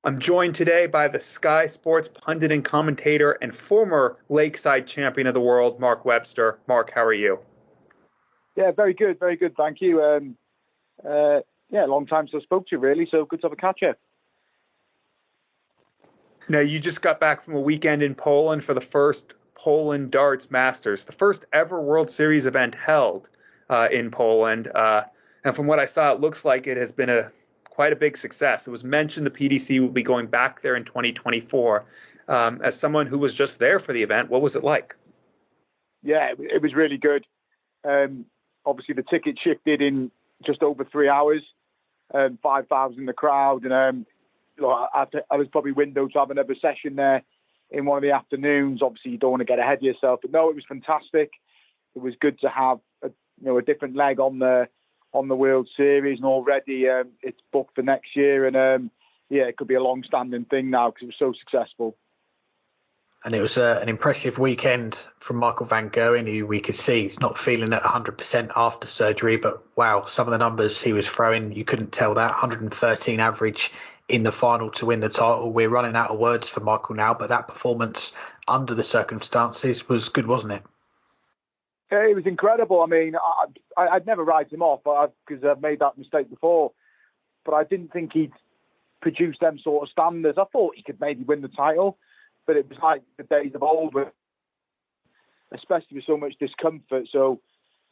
I'm joined today by the Sky Sports pundit and commentator and former Lakeside champion of the world, Mark Webster. Mark, how are you? Yeah, very good, very good. Thank you. Long time since I spoke to you, really. So good to have a catch up. Now, you just got back from a weekend in Poland for the first Poland Darts Masters, the first ever World Series event held in Poland. And from what I saw, it looks like it has been quite a big success. It was mentioned the PDC will be going back there in 2024. As someone who was just there for the event, what was it like? Yeah, it was really good. Obviously, the ticket shifted in just over 3 hours, 5,000 in the crowd. And I was probably windowed to have another session there in one of the afternoons. Obviously, you don't want to get ahead of yourself. But no, it was fantastic. It was good to have a different leg on the World Series, and already it's booked for next year. And it could be a long-standing thing now because it was so successful. And it was an impressive weekend from Michael van Gerwen, who we could see he's not feeling at 100% after surgery. But wow, some of the numbers he was throwing, you couldn't tell that. 113 average in the final to win the title. We're running out of words for Michael now, but that performance under the circumstances was good, wasn't it? It was incredible. I mean, I'd never write him off because I've made that mistake before. But I didn't think he'd produce them sort of standards. I thought he could maybe win the title. But it was like the days of old, especially with so much discomfort. So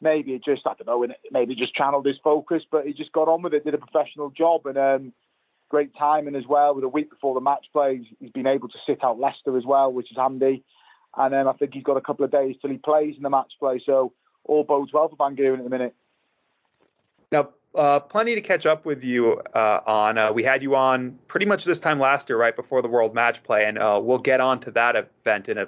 maybe it just, I don't know, maybe just channeled his focus, but he just got on with it, did a professional job, and great timing as well. With a week before the match play, he's been able to sit out Leicester as well, which is handy. And then I think he's got a couple of days till he plays in the match play. So all bodes well for Van Gerwen at the minute. Now, plenty to catch up with you on. We had you on pretty much this time last year, right before the World Matchplay, and we'll get on to that event in a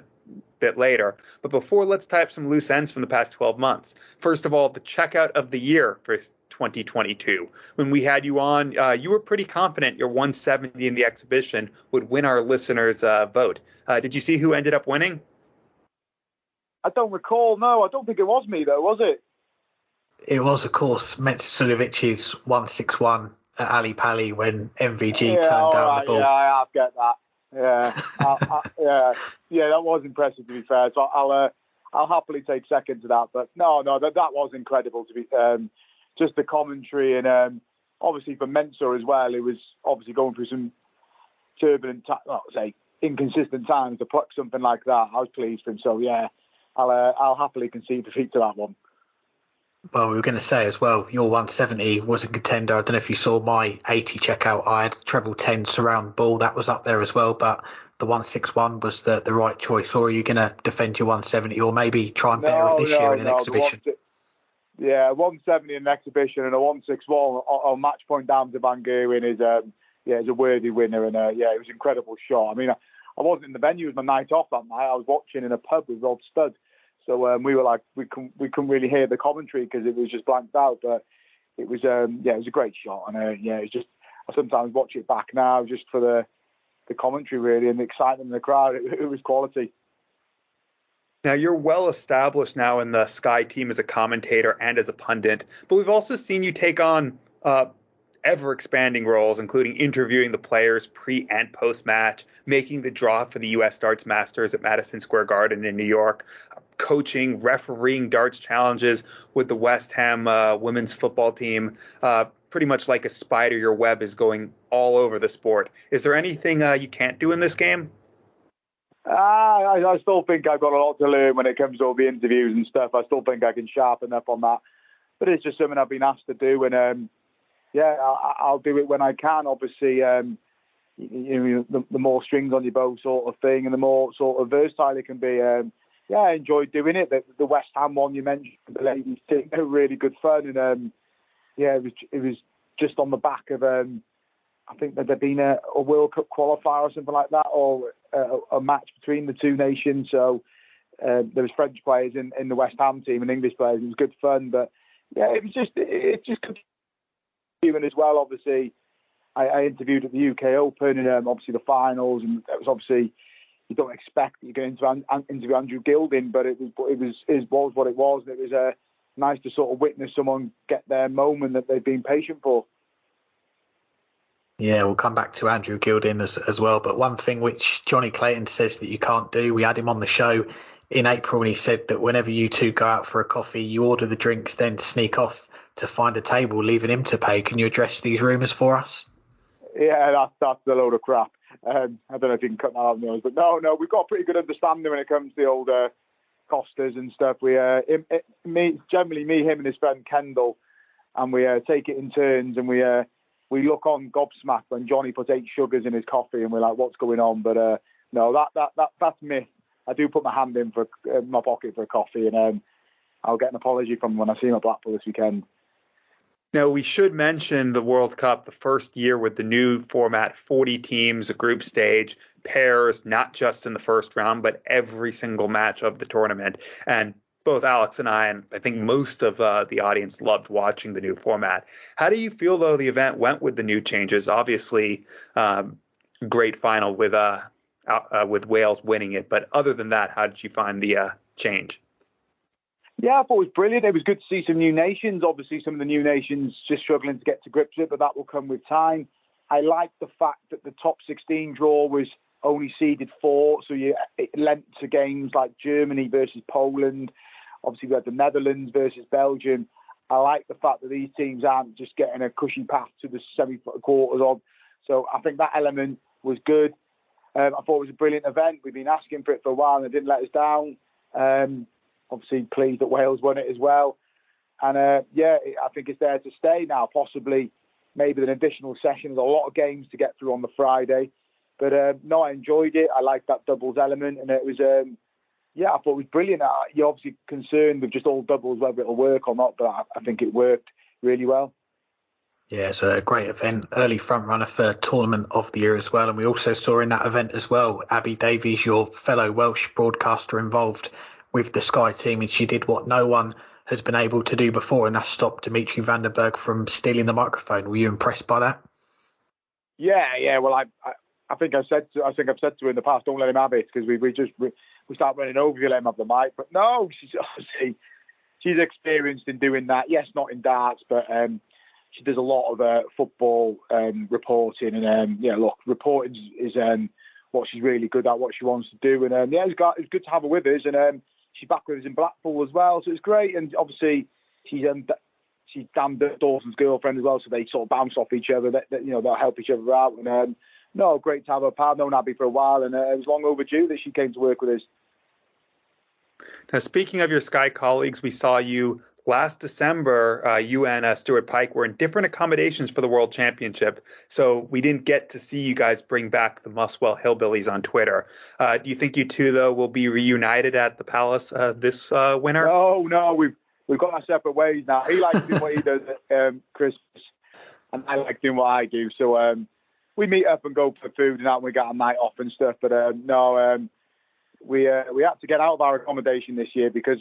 bit later. But before, let's tie up some loose ends from the past 12 months. First of all, the checkout of the year for 2022. When we had you on, you were pretty confident your 170 in the exhibition would win our listeners' vote. Did you see who ended up winning? I don't recall. No, I don't think it was me, though, was it? It was, of course, Metsulovic's 161 at Ali Pali when MVG turned down the ball. Yeah, I have get that. Yeah, that was impressive, to be fair. So I'll happily take second to that. But no, that was incredible to be. Just the commentary and obviously for Mensur as well. It was obviously going through some turbulent, inconsistent times to pluck something like that. I was pleased for him. So yeah, I'll happily concede defeat to that one. Well, we were going to say as well, your 170 was a contender. I don't know if you saw my 80 checkout. I had treble 10 surround ball. That was up there as well. But the 161 was the right choice. Or are you going to defend your 170 or maybe try and better it this year in an exhibition? 170 in an exhibition and a 161 on match point down to Van Gerwen is a worthy winner. And it was an incredible shot. I mean, I wasn't in the venue. It was my night off that night. I was watching in a pub with Rod Studd. So we were like, we couldn't really hear the commentary because it was just blanked out. But it was, it was a great shot. And it was just, I sometimes watch it back now just for the commentary really and the excitement in the crowd. It was quality. Now, you're well established now in the Sky team as a commentator and as a pundit, but we've also seen you take on ever-expanding roles, including interviewing the players pre- and post-match, making the draw for the U.S. Darts Masters at Madison Square Garden in New York, coaching, refereeing darts challenges with the West Ham women's football team. Pretty much like a spider, your web is going all over the sport. Is there anything you can't do in this game? I still think I've got a lot to learn when it comes to all the interviews and stuff. I still think I can sharpen up on that. But it's just something I've been asked to do. And I'll do it when I can. Obviously, the more strings on your bow sort of thing and the more sort of versatile it can be. I enjoyed doing it. The West Ham one you mentioned, the ladies team, they were really good fun. And it was just on the back of I think that there'd been a World Cup qualifier or something like that, or a match between the two nations. So there was French players in the West Ham team and English players. It was good fun, but it's just good. And as well, obviously, I interviewed at the UK Open and obviously the finals, and that was obviously you don't expect that you're going to interview Andrew Gilding, but it was what it was. And it was nice to sort of witness someone get their moment that they've been patient for. Yeah, we'll come back to Andrew Gilding as well. But one thing which Johnny Clayton says that you can't do, we had him on the show in April and he said that whenever you two go out for a coffee, you order the drinks, then sneak off to find a table, leaving him to pay. Can you address these rumours for us? Yeah, that's a load of crap. I don't know if you can cut that out of the nose, but no, we've got a pretty good understanding when it comes to the old Costas and stuff. We generally me, him, and his friend Kendall, and we take it in turns, and we look on gobsmacked when Johnny puts 8 sugars in his coffee, and we're like, what's going on? But no, that's me. I do put my hand in for my pocket for a coffee, and I'll get an apology from him when I see him at Blackpool this weekend. Now, we should mention the World Cup, the first year with the new format, 40 teams, a group stage, pairs, not just in the first round, but every single match of the tournament. And both Alex and I think most of the audience loved watching the new format. How do you feel, though, the event went with the new changes? Obviously, great final with Wales winning it. But other than that, how did you find the change? Yeah, I thought it was brilliant. It was good to see some new nations. Obviously, some of the new nations just struggling to get to grips with it, but that will come with time. I like the fact that the top 16 draw was only seeded 4, so it lent to games like Germany versus Poland. Obviously, we had the Netherlands versus Belgium. I like the fact that these teams aren't just getting a cushy path to the semi-quarters of. So I think that element was good. I thought it was a brilliant event. We've been asking for it for a while and it didn't let us down. Obviously pleased that Wales won it as well. And I think it's there to stay now, possibly maybe an additional session. There's a lot of games to get through on the Friday. But no, I enjoyed it. I liked that doubles element. And it was, I thought it was brilliant. You're obviously concerned with just all doubles, whether it'll work or not, but I think it worked really well. Yeah, it's a great event, early front runner for Tournament of the Year as well. And we also saw in that event as well, Abby Davies, your fellow Welsh broadcaster, involved with the Sky team, and she did what no one has been able to do before, and that's stop Dimitri van der Berg from stealing the microphone. Were you impressed by that? Yeah. Well, I think I've said to her in the past, don't let him have it, because we start running over if you let him have the mic. But no, she's experienced in doing that. Yes, not in darts, but she does a lot of football reporting, and reporting is what she's really good at, what she wants to do, and it's good to have her with us, and she's back with us in Blackpool as well, so it's great. And obviously she's Dan Dawson's girlfriend as well, so they sort of bounce off each other. They'll help each other out, and great to have her. I've known Abby for a while, and it was long overdue that she came to work with us. Now, speaking of your Sky colleagues, we saw you last December. You and Stuart Pike were in different accommodations for the World Championship, so we didn't get to see you guys bring back the Muswell Hillbillies on Twitter. Do you think you two, though, will be reunited at the Palace this winter? No, we've got our separate ways now. He likes doing what he does at Christmas, and I like doing what I do. So we meet up and go for food and that, and we got a night off and stuff. But we had to get out of our accommodation this year because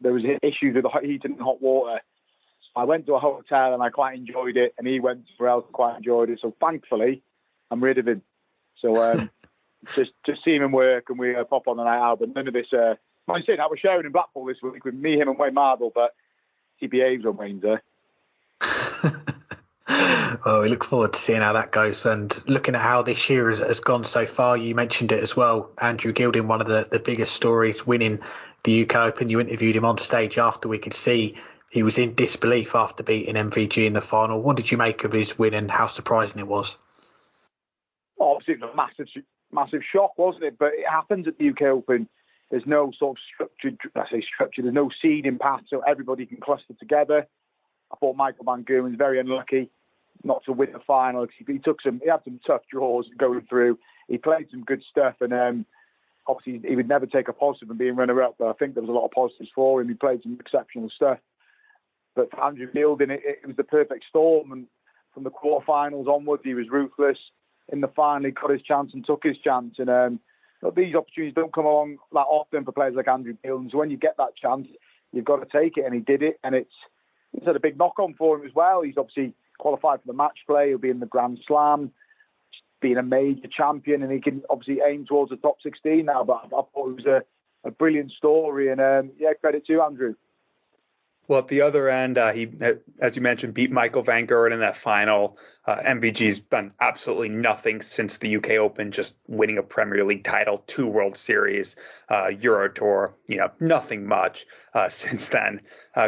there was issues with the heating and hot water. So I went to a hotel and I quite enjoyed it, and he went somewhere else and quite enjoyed it. So thankfully, I'm rid of him. So just seeing him work, and we pop on the night out. But none of this. I'm saying that we're sharing in Blackpool this week with me, him, and Wayne Marble, but he behaves when Wayne's there. Well, we look forward to seeing how that goes, and looking at how this year has gone so far. You mentioned it as well, Andrew Gilding, one of the biggest stories, winning the UK Open. You interviewed him on stage after. We could see he was in disbelief after beating MVG in the final. What did you make of his win, and how surprising it was? Obviously, it was a massive shock, wasn't it? But it happens at the UK Open. There's no sort of structure. There's no seeding path, so everybody can cluster together. I thought Michael Van Gerwen's very unlucky not to win the final. He had some tough draws going through. He played some good stuff, and obviously he would never take a positive in being runner-up, but I think there was a lot of positives for him. He played some exceptional stuff. But for Andrew Gilding, it was the perfect storm, and from the quarterfinals onwards, he was ruthless. In the final, he got his chance and took his chance, and these opportunities don't come along that often for players like Andrew Gilding. So when you get that chance, you've got to take it, and he did it, and it's had a big knock-on for him as well. He's obviously qualified for the match play. He'll be in the Grand Slam, being a major champion, and he can obviously aim towards the top 16 now. But I thought it was a brilliant story, and credit to Andrew. Well, at the other end, he, as you mentioned, beat Michael van Gerwen in that final. MVG's done absolutely nothing since the UK Open, just winning a Premier League title, 2 World Series, Euro Tour, nothing much since then.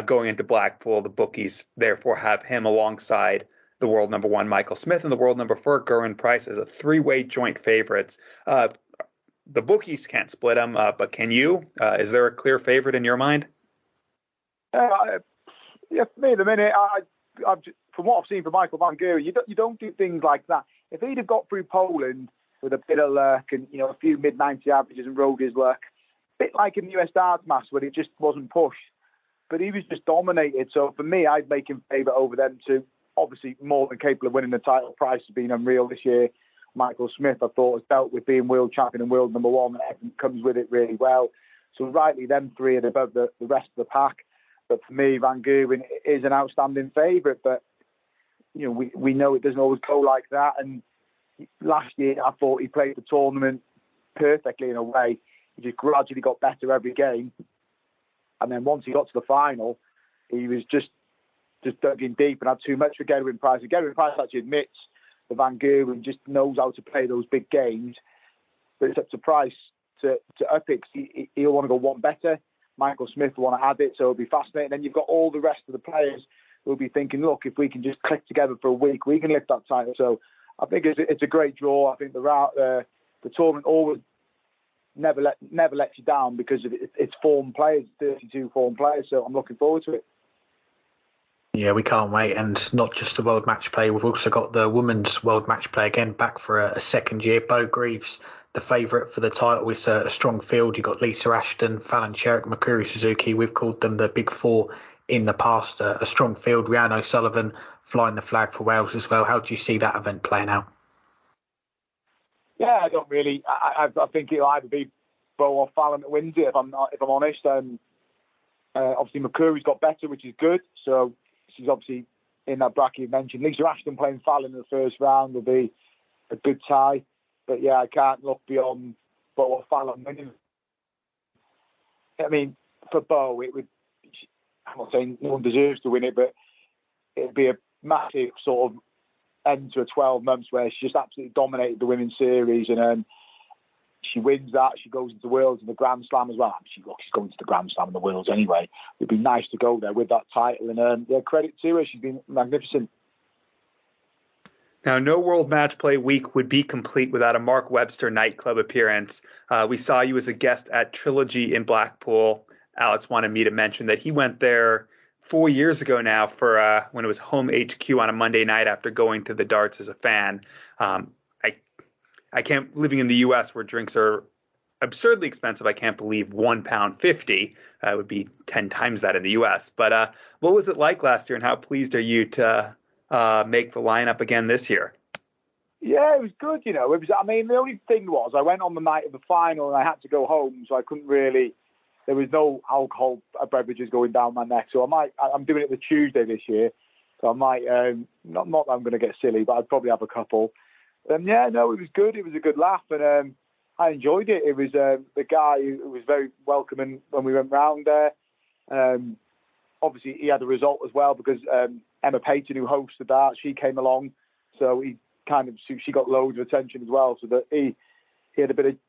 Going into Blackpool, the bookies therefore have him alongside the world number 1, Michael Smith, and the world number 4, Gerwyn Price, as a 3-way joint favorites. The bookies can't split them, but can you? Is there a clear favorite in your mind? Yeah, for me, at the minute, from what I've seen from Michael van Gerwen, you don't do things like that. If he'd have got through Poland with a bit of luck and a few mid-90 averages and rode his luck, a bit like in the US Darts Masters where he just wasn't pushed, but he was just dominated. So for me, I'd make him favourite over them two. Obviously, more than capable of winning the title. Price has been unreal this year. Michael Smith, I thought, has dealt with being world champion and world number 1, and everything comes with it really well. So rightly, them three are above the rest of the pack. But for me, Van Gerwen is an outstanding favourite. But we know it doesn't always go like that. And last year, I thought he played the tournament perfectly in a way. He just gradually got better every game. And then once he got to the final, he was just dug in deep and had too much for Gerwyn Price. And Gerwyn Price actually admits that Van Gerwen just knows how to play those big games. But it's up to Price to up it. He'll want to go one better. Michael Smith will want to add it, so it'll be fascinating. Then you've got all the rest of the players who will be thinking, look, if we can just click together for a week, we can lift that title. So I think it's a great draw. I think the tournament always never lets you down because it's form players, 32 form players. So I'm looking forward to it. Yeah, we can't wait. And not just the World Matchplay, we've also got the Women's World Matchplay again back for a second year. Bo Greaves, the favourite for the title. It's a strong field. You've got Lisa Ashton, Fallon Sherrick, Mikuru Suzuki. We've called them the Big Four in the past. A strong field. Rhiannon O'Sullivan flying the flag for Wales as well. How do you see that event playing out? Yeah, I don't really. I think it'll either be Bo or Fallon that wins it. If I'm honest, obviously Mikuru's got better, which is good. So she's obviously in that bracket you mentioned. Lisa Ashton playing Fallon in the first round will be a good tie. But yeah, I can't look beyond Bo or Fallon winning. I mean, for Bo, it would. I'm not saying no one deserves to win it, but it'd be a massive sort of end to a 12 months where she just absolutely dominated the women's series, and she wins that. She goes into Worlds and the Grand Slam as well. She's going to the Grand Slam and the Worlds anyway. It'd be nice to go there with that title, and credit to her. She's been magnificent. Now, no World Matchplay week would be complete without a Mark Webster nightclub appearance. We saw you as a guest at Trilogy in Blackpool. Alex wanted me to mention that he went there 4 years ago now for when it was home HQ on a Monday night after going to the darts as a fan. I can't, living in the U.S. where drinks are absurdly expensive, I can't believe £1.50 would be 10 times that in the U.S. But what was it like last year, and how pleased are you to make the lineup again this year? Yeah, it was good. It was. I mean, the only thing was I went on the night of the final and I had to go home, so I couldn't really. There was no alcohol beverages going down my neck, so I'm doing it the Tuesday this year, so I might not that I'm going to get silly, but I'd probably have a couple. It was good. It was a good laugh, and I enjoyed it. It was the guy who was very welcoming when we went round there. Obviously, he had a result as well because Emma Payton, who hosted that, she came along, so she got loads of attention as well. So that he had a bit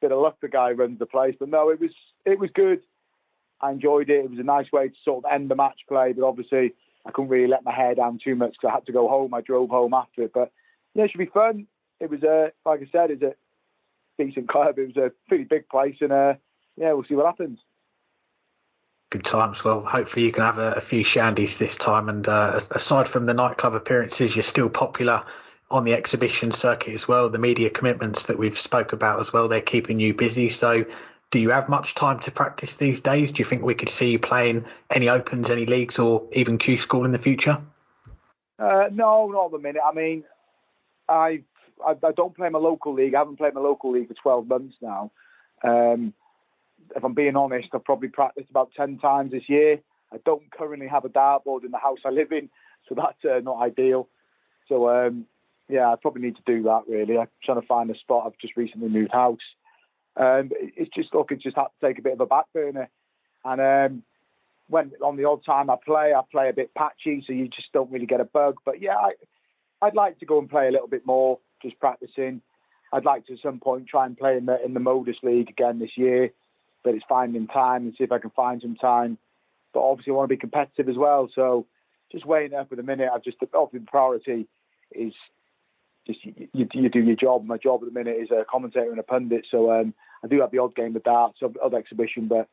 of luck. The guy who runs the place, but no, it was good. I enjoyed it. It was a nice way to sort of end the match play, but obviously I couldn't really let my hair down too much because I had to go home. I drove home after it, but yeah, it should be fun. It was like I said, it's a decent club. It was a pretty big place, and we'll see what happens. Good times. Well, hopefully you can have a few shandies this time. And aside from the nightclub appearances, you're still popular on the exhibition circuit as well. The media commitments that we've spoke about as well, they're keeping you busy. So do you have much time to practice these days? Do you think we could see you playing any Opens, any leagues, or even Q School in the future? No, not at the minute. I mean, I don't play my local league. I haven't played my local league for 12 months now. If I'm being honest, I've probably practiced about 10 times this year. I don't currently have a dartboard in the house I live in, so that's not ideal. So, I probably need to do that, really. I'm trying to find a spot. I've just recently moved house. It's just had to take a bit of a back burner. And when on the odd time I play a bit patchy, so you just don't really get a bug. But yeah, I'd like to go and play a little bit more, just practicing. I'd like to at some point try and play in the Modus League again this year, but it's finding time and see if I can find some time. But obviously I want to be competitive as well, so just weighing it up at the minute. Obviously the priority is just you do your job. My job at the minute is a commentator and a pundit, so I do have the odd game of darts, odd exhibition, but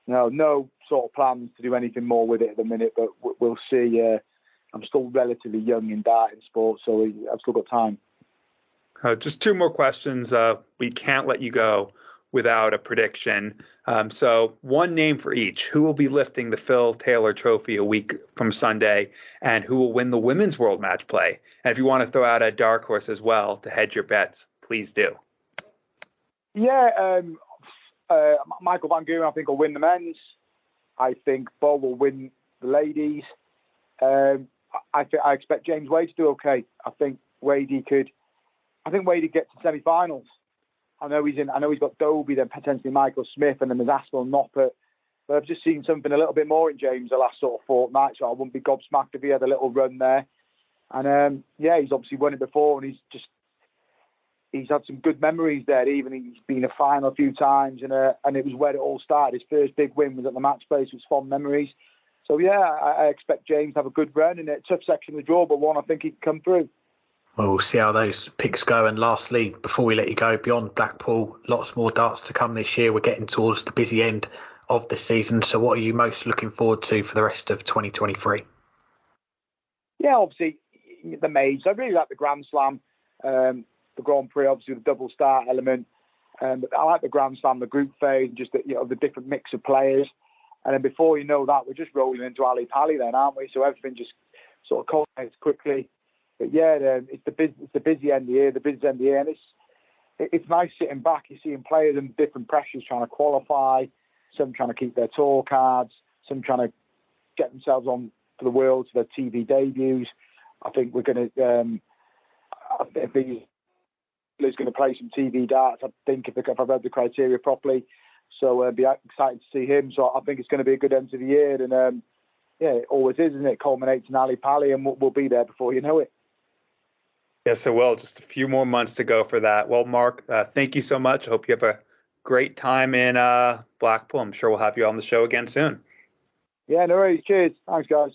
no sort of plans to do anything more with it at the minute. But we'll see. I'm still relatively young in darting sport, so I've still got time. Just two more questions. We can't let you go without a prediction. So one name for each. Who will be lifting the Phil Taylor Trophy a week from Sunday, and who will win the Women's World Matchplay? And if you want to throw out a dark horse as well to hedge your bets, please do. Yeah, Michael Van Gerwen, I think, will win the men's. I think Bo will win the ladies. I expect James Wade to do okay. I think Wade get to semi-finals. I know he's got Dobie, then potentially Michael Smith, and then there's Aspel and Noppert. But I've just seen something a little bit more in James the last sort of fortnight, so I wouldn't be gobsmacked if he had a little run there. And he's obviously won it before, and he's had some good memories there. Even he's been a final a few times, and it was where it all started. His first big win was at the Matchplay, so it's fond memories. So yeah, I expect James to have a good run in a tough section of the draw, but one I think he can come through. Well, we'll see how those picks go. And lastly, before we let you go, beyond Blackpool, lots more darts to come this year. We're getting towards the busy end of the season. So what are you most looking forward to for the rest of 2023? Yeah, obviously, the majors. I really like the Grand Slam, the Grand Prix, obviously, the double start element. But I like the Grand Slam, the group phase, and just the different mix of players. And then before you know that, we're just rolling into Ali Pali then, aren't we? So everything just sort of culminates quickly. But yeah, it's the busy end of the year, and it's nice sitting back. You're seeing players in different pressures trying to qualify, some trying to keep their tour cards, some trying to get themselves on for the World, to their TV debuts. I think we're going to. I think he's going to play some TV darts. I think if I've read the criteria properly, so be excited to see him. So I think it's going to be a good end to the year, and it always is, isn't it? Culminates in Ali Pali, and we'll be there before you know it. Yes, it will. Just a few more months to go for that. Well, Mark, thank you so much. I hope you have a great time in Blackpool. I'm sure we'll have you on the show again soon. Yeah, no worries. Cheers. Thanks, guys.